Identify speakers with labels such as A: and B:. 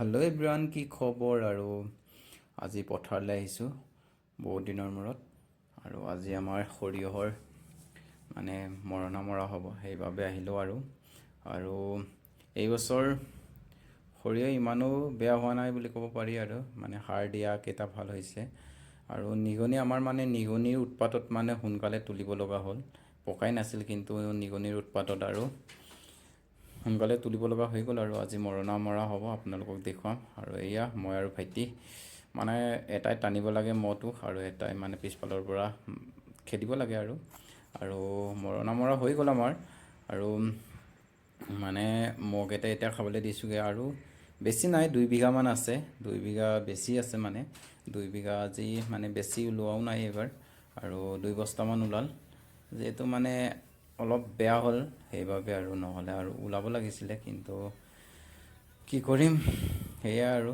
A: Hello' everyone, কি খবৰ? আৰু আজি পথাৰলৈ আহিছোঁ বহুত দিনৰ মূৰত। আৰু আজি আমাৰ সৰিয়হৰ মানে মৰণা মৰা হ'ব, সেইবাবে আহিলোঁ। আৰু এই বছৰ সৰিয়হ ইমানো বেয়া হোৱা নাই বুলি ক'ব পাৰি। আৰু মানে সাৰ দিয়া কেইটা ভাল হৈছে। আৰু নিগনি আমাৰ মানে নিগনিৰ উৎপাতত মানে সোনকালে তুলিব লগা হ'ল। পকাই নাছিল, কিন্তু নিগনিৰ উৎপাতত আৰু সোনকালে তুলিব লগা হৈ গ'ল। আৰু আজি মৰণা মৰা হ'ব, আপোনালোকক দেখুৱাম। আৰু এয়া মই আৰু ভাইটি, মানে এটাই টানিব লাগে মটো, আৰু এটাই মানে পিছফালৰ পৰা খেদিব লাগে। আৰু মৰণা মৰা হৈ গ'ল আমাৰ। আৰু মানে মহকেইটা এতিয়া খাবলৈ দিছোঁগৈ। আৰু বেছি নাই, 2 বিঘামান আছে। 2 বিঘা বেছি আছে, মানে 2 বিঘা আজি মানে বেছি ওলোৱাও নাই এইবাৰ। আৰু 2 বস্তামান ওলাল, যিহেতু মানে অলপ বেয়া হ'ল সেইবাবে। আৰু নহ'লে আৰু ওলাব লাগিছিলে, কিন্তু কি কৰিম, সেয়াই আৰু।